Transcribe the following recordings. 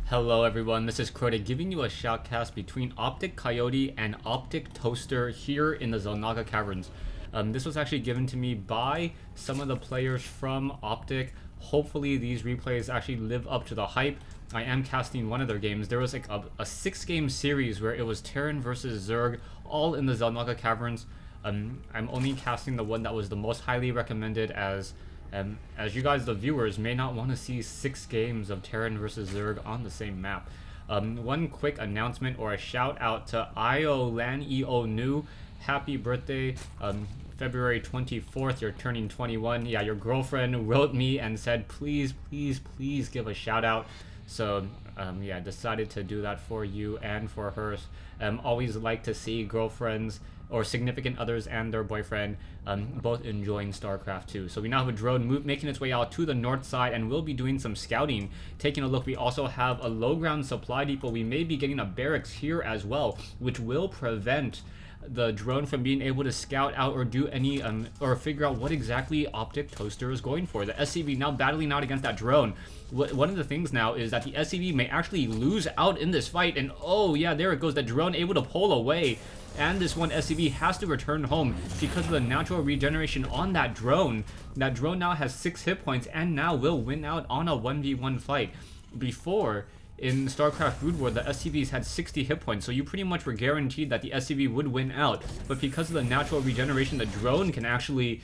Hello everyone, this is Coyote giving you a shoutcast between Optic Coyote and Optic Toaster here in the Xel'Naga Caverns. This was actually given to me by some of the players from Optic. Hopefully these replays actually live up to the hype. I am casting one of their games. There was like a 6-game series where it was Terran versus Zerg, all in the Xel'Naga Caverns. I'm only casting the one that was the most highly recommended as you guys, the viewers, may not want to see 6 games of Terran versus Zerg on the same map. One quick announcement or a shout out to Io Lan EO New. Happy birthday. February 24th, you're turning 21. Yeah, your girlfriend wrote me and said, please give a shout out. So, yeah, decided to do that for you and for her. Always like to see girlfriends or significant others and their boyfriend both enjoying StarCraft 2. So we now have a drone making its way out to the north side, and we'll be doing some scouting. Taking a look, we also have a low ground supply depot. We may be getting a barracks here as well, which will prevent the drone from being able to scout out or do any or figure out what exactly Optic Toaster is going for. The SCV now battling out against that drone. One of the things now is that the SCV may actually lose out in this fight, and oh yeah, there it goes, the drone able to pull away, and this one SCV has to return home because of the natural regeneration on that drone. That drone now has 6 hit points and now will win out on a 1v1 fight. Before, in StarCraft Brood War, the SCVs had 60 hit points, so you pretty much were guaranteed that the SCV would win out. But because of the natural regeneration, the drone can actually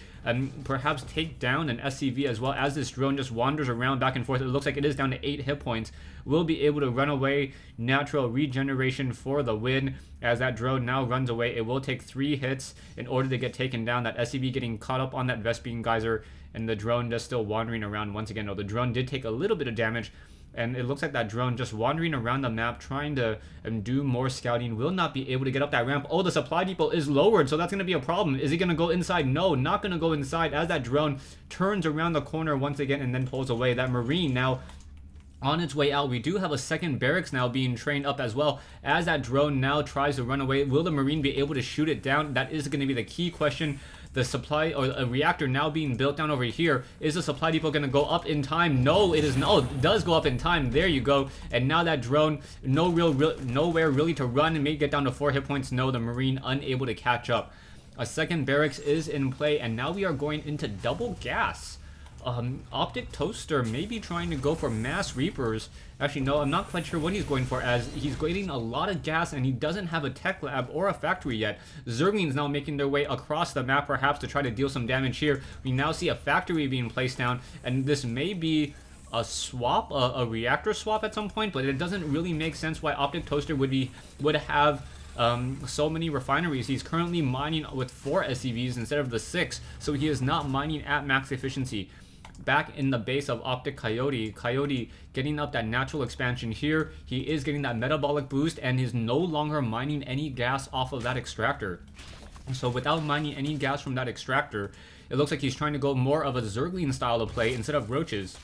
perhaps take down an SCV as well. As this drone just wanders around back and forth, it looks like it is down to 8 hit points. Will be able to run away. Natural regeneration for the win. As that drone now runs away, it will take 3 hits in order to get taken down. That SCV getting caught up on that Vespene Geyser, and the drone just still wandering around once again. No, the drone did take a little bit of damage, and it looks like that drone just wandering around the map trying to do more scouting will not be able to get up that ramp. Oh, the supply depot is lowered, so that's going to be a problem. Is he going to go inside? No, not going to go inside, as that drone turns around the corner once again and then pulls away. That Marine now on its way out. We do have a second barracks now being trained up as well. As that drone now tries to run away, will the Marine be able to shoot it down? That is going to be the key question. The supply or a reactor now being built down over here. Is the supply depot going to go up in time? No, it is not. Oh, it does go up in time. There you go. And now that drone, nowhere really to run, and may get down to 4 hit points. No, the Marine unable to catch up. A second barracks is in play, and now we are going into double gas. Optic Toaster may be trying to go for mass reapers. Actually, no, I'm not quite sure what he's going for, as he's getting a lot of gas and he doesn't have a tech lab or a factory yet. Zerglings now making their way across the map, perhaps to try to deal some damage here. We now see a factory being placed down, and this may be a swap, a reactor swap at some point, but it doesn't really make sense why Optic Toaster would have so many refineries. He's currently mining with 4 SCVs instead of the 6, so he is not mining at max efficiency. Back in the base of Optic Coyote, Coyote getting up that natural expansion here. He is getting that metabolic boost and is no longer mining any gas off of that extractor. So without mining any gas from that extractor, it looks like he's trying to go more of a Zergling style of play instead of roaches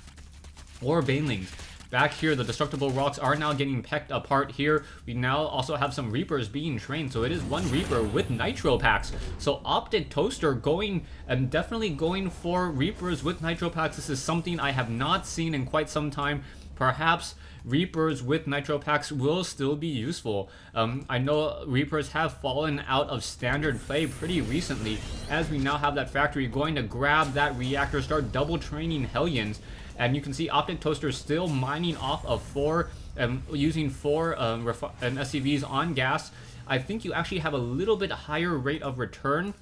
or banelings. Back here, the destructible rocks are now getting pecked apart here. We now also have some Reapers being trained, so it is 1 Reaper with Nitro packs. So Optic Toaster definitely going for Reapers with Nitro packs. This is something I have not seen in quite some time. Perhaps Reapers with Nitro packs will still be useful. I know Reapers have fallen out of standard play pretty recently, as we now have that factory going to grab that reactor, start double training Hellions. And you can see Optic Toaster still mining off of 4, using 4 SCVs on gas. I think you actually have a little bit higher rate of return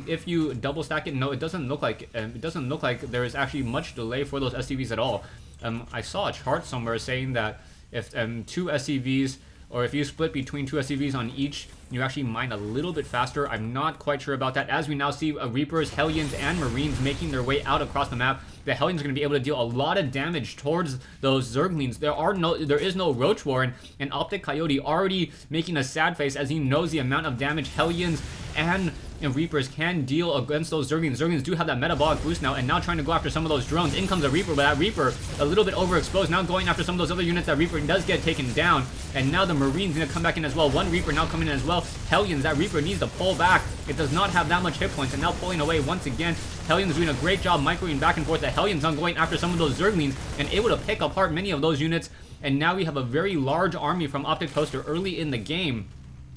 if you double stack it. No, it doesn't look like there is actually much delay for those SCVs at all. I saw a chart somewhere saying that if 2 SCVs, or if you split between 2 SCVs on each, you actually mine a little bit faster. I'm not quite sure about that, as we now see Reapers, Hellions, and Marines making their way out across the map. The Hellions are going to be able to deal a lot of damage towards those Zerglings. There is no Roach Warren, and Optic Coyote already making a sad face as he knows the amount of damage Hellions and Reapers can deal against those Zerglings. Zerglings do have that metabolic boost now, and now trying to go after some of those drones. In comes a Reaper, but that Reaper a little bit overexposed. Now going after some of those other units. That Reaper does get taken down, and now the Marine's going to come back in as well. 1 Reaper now coming in as well. Hellions, that Reaper needs to pull back. It does not have that much hit points, and now pulling away once again. Hellions doing a great job microing back and forth. The Hellions now going after some of those Zerglings and able to pick apart many of those units. and now we have a very large army from Optic Toaster early in the game.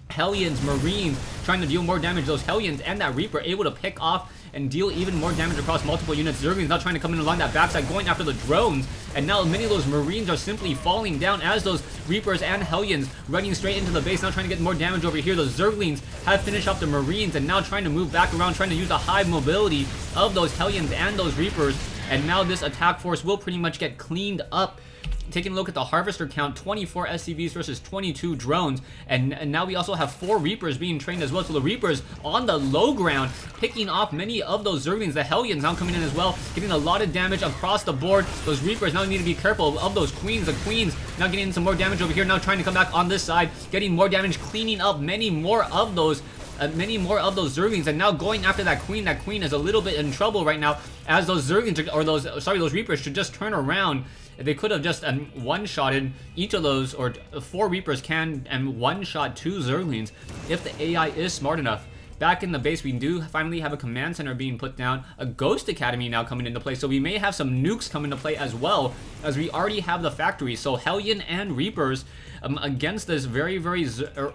Hellions, Marines, trying to deal more damage. Those Hellions and that Reaper able to pick off and deal even more damage across multiple units. Zerglings now trying to come in along that backside, going after the drones, and now many of those Marines are simply falling down as those Reapers and Hellions running straight into the base, now trying to get more damage over here. Those Zerglings have finished off the Marines and now trying to move back around, trying to use the high mobility of those Hellions and those Reapers, and now this attack force will pretty much get cleaned up. Taking a look at the Harvester count, 24 SCVs versus 22 drones, and now we also have 4 Reapers being trained as well. So the Reapers on the low ground, picking off many of those Zerglings. The Hellions now coming in as well, getting a lot of damage across the board. Those Reapers now need to be careful of those Queens. The Queens now getting some more damage over here, now trying to come back on this side, getting more damage, cleaning up many more of those Zerglings, and now going after that Queen. That Queen is a little bit in trouble right now, as those Zerglings, or those Reapers should just turn around. They could have just one-shotted each of those, or 4 Reapers can one-shot 2 Zerglings if the AI is smart enough. Back in the base, we do finally have a command center being put down, a Ghost Academy now coming into play, so we may have some nukes come into play as well, as we already have the factory. So Hellion and Reapers against this very, very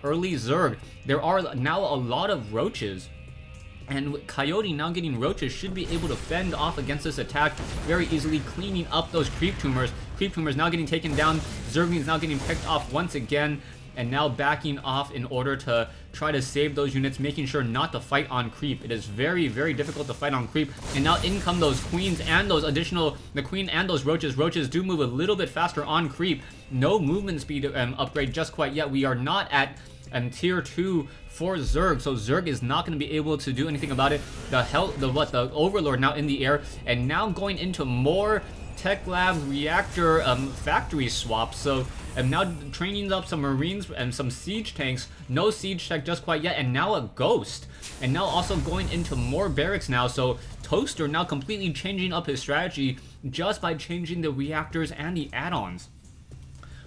early Zerg. There are now a lot of roaches, and Coyote now getting roaches should be able to fend off against this attack very easily, cleaning up those creep tumors. Creep tumors now getting taken down. Zerglings now getting picked off once again, and now backing off in order to try to save those units, making sure not to fight on creep. It is very, very difficult to fight on creep. And now in come those Queens and those the Queen and those Roaches. Roaches do move a little bit faster on creep. No movement speed upgrade just quite yet. We are not at tier 2 for Zerg, so Zerg is not going to be able to do anything about it. The Overlord now in the air, and now going into more Tech Lab reactor factory swaps. So I'm now training up some Marines and some siege tanks. No siege tech just quite yet, and now a Ghost, and now also going into more barracks now. So Toaster now completely changing up his strategy just by changing the reactors and the add-ons.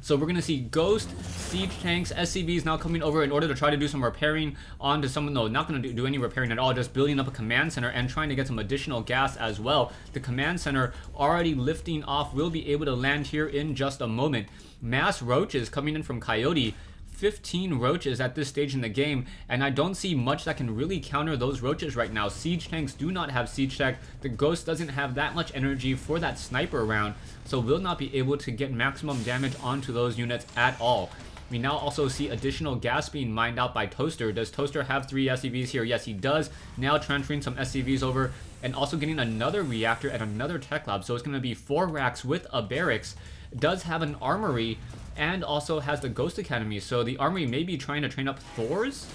So we're going to see Ghost, Siege Tanks, SCVs now coming over in order to try to do some repairing onto some... No, not going to do any repairing at all, just building up a command center and trying to get some additional gas as well. The command center already lifting off, will be able to land here in just a moment. Mass Roaches coming in from Coyote. 15 Roaches at this stage in the game, and I don't see much that can really counter those Roaches right now. Siege Tanks do not have Siege Tech. The Ghost doesn't have that much energy for that sniper round, so will not be able to get maximum damage onto those units at all. We now also see additional gas being mined out by Toaster. Does Toaster have 3 SCVs here? Yes, he does. Now transferring some SCVs over, and also getting another reactor and another tech lab, so it's going to be 4 racks with a barracks. Does have an armory, and also has the Ghost Academy, so the armory may be trying to train up Thors.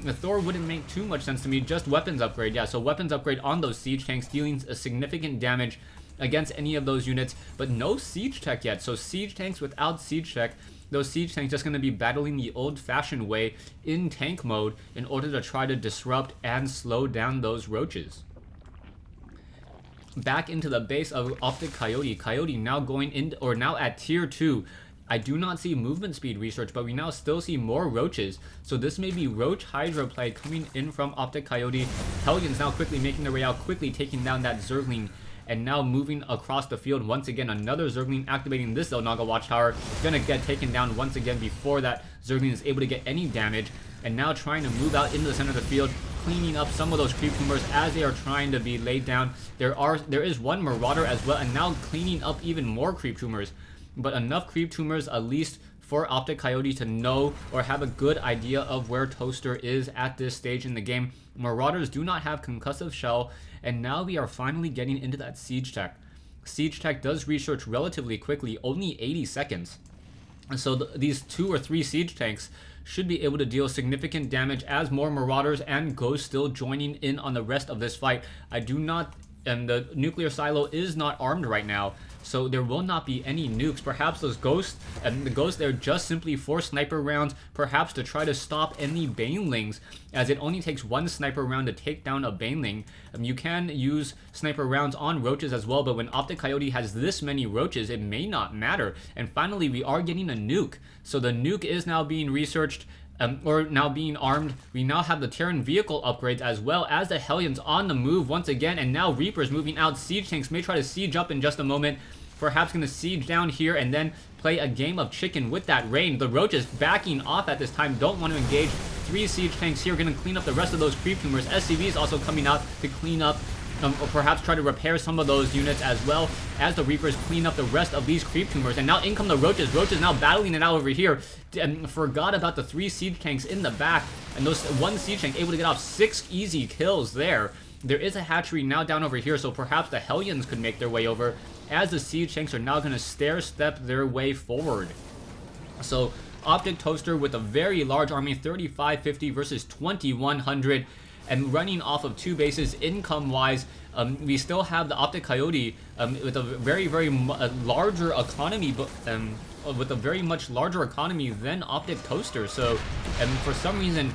The Thor wouldn't make too much sense to me, just weapons upgrade. Yeah, so weapons upgrade on those siege tanks, dealing a significant damage against any of those units, but no siege tech yet. So siege tanks without siege tech, those siege tanks just going to be battling the old-fashioned way in tank mode in order to try to disrupt and slow down those Roaches. Back into the base of Optic Coyote. Coyote now going in, or now at tier 2. I do not see movement speed research, but we now still see more Roaches. So this may be Roach Hydra play coming in from Optic Coyote. Hellions now quickly making their way out, quickly taking down that Zergling, and now moving across the field once again. Another Zergling activating this Xel'Naga Watchtower. Gonna get taken down once again before that Zergling is able to get any damage. And now trying to move out into the center of the field, cleaning up some of those creep tumors as they are trying to be laid down. There is one Marauder as well, and now cleaning up even more creep tumors. But enough creep tumors at least for Optic Coyote to know or have a good idea of where Toaster is at this stage in the game. Marauders do not have concussive shell, and now we are finally getting into that siege tech. Siege tech does research relatively quickly, only 80 seconds. And so these 2 or 3 siege tanks should be able to deal significant damage as more Marauders and Ghosts still joining in on the rest of this fight. I do not... And the nuclear silo is not armed right now, so there will not be any nukes. Perhaps those Ghosts, and the Ghosts there just simply for sniper rounds, perhaps to try to stop any Banelings, as it only takes 1 sniper round to take down a Baneling. You can use sniper rounds on Roaches as well, but when Optic Coyote has this many Roaches, it may not matter. And finally, we are getting a nuke. So the nuke is now being researched, or now being armed. We now have the Terran vehicle upgrades as well as the Hellions on the move once again, and now Reapers moving out. Siege tanks may try to siege up in just a moment. perhaps going to siege down here and then play a game of chicken with that rain. The Roaches backing off at this time, don't want to engage. 3 siege tanks here, going to clean up the rest of those creep tumors. SCV is also coming out to clean up or perhaps try to repair some of those units, as well as the Reapers clean up the rest of these creep tumors. And now in come the Roaches. Roaches now battling it out over here. And forgot about the 3 siege tanks in the back. And those 1 siege tank able to get off 6 easy kills there. There is a hatchery now down over here, so perhaps the Hellions could make their way over, as the siege tanks are now going to stair-step their way forward. So Optic Toaster with a very large army, 3550 versus 2100. And running off of 2 bases income-wise, we still have the Optic Coyote with a very, very larger economy, with a very much larger economy than Optic Toaster. So for some reason,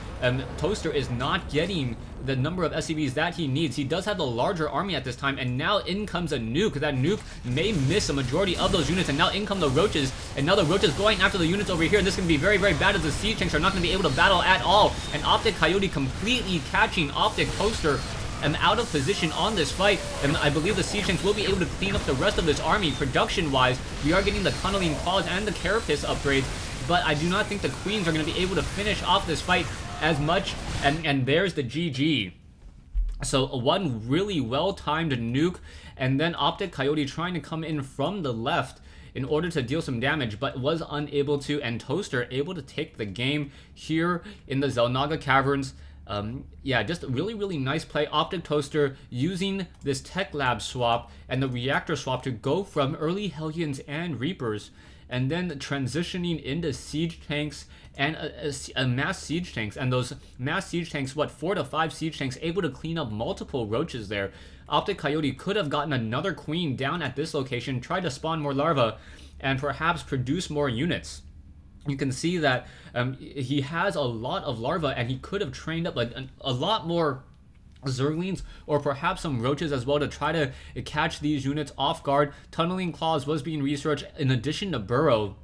Toaster is not getting the number of SCVs that he needs. He does have the larger army at this time, and now in comes a nuke. That nuke may miss a majority of those units, and now in come the Roaches, and now the Roaches going after the units over here. This can be very, very bad, as the siege tanks are not going to be able to battle at all, and Optic Coyote completely catching Optic Toaster out of position on this fight, and I believe the siege tanks will be able to clean up the rest of this army. Production-wise, we are getting the tunneling claws and the carapace upgrades, but I do not think the queens are going to be able to finish off this fight as much, and there's the GG. So one really well-timed nuke, and then Optic Coyote trying to come in from the left in order to deal some damage, but was unable to, and Toaster able to take the game here in the Xel'Naga Caverns. Yeah, just really, really nice play. Optic Toaster using this Tech Lab swap and the Reactor swap to go from early Hellions and Reapers, and then transitioning into siege tanks and a mass siege tanks. And those mass siege tanks, what, 4 to 5 siege tanks, able to clean up multiple Roaches there. Optic Coyote could have gotten another queen down at this location, tried to spawn more larvae, and perhaps produce more units. You can see that he has a lot of larvae, and he could have trained up a lot more Zerglings, or perhaps some Roaches as well, to try to catch these units off guard. Tunneling Claws was being researched in addition to Burrow,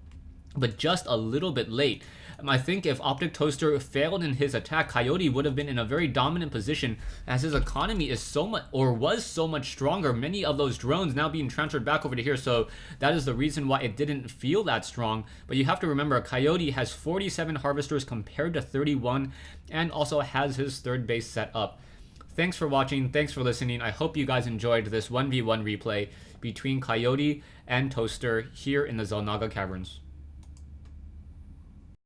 but just a little bit late. I think if Optic Toaster failed in his attack, Coyote would have been in a very dominant position, as his economy is so much, or was so much stronger. Many of those drones now being transferred back over to here, so that is the reason why it didn't feel that strong. But you have to remember, Coyote has 47 harvesters compared to 31, and also has his 3rd base set up. Thanks for watching, thanks for listening. I hope you guys enjoyed this 1v1 replay between Coyote and Toaster here in the Xel'Naga Caverns.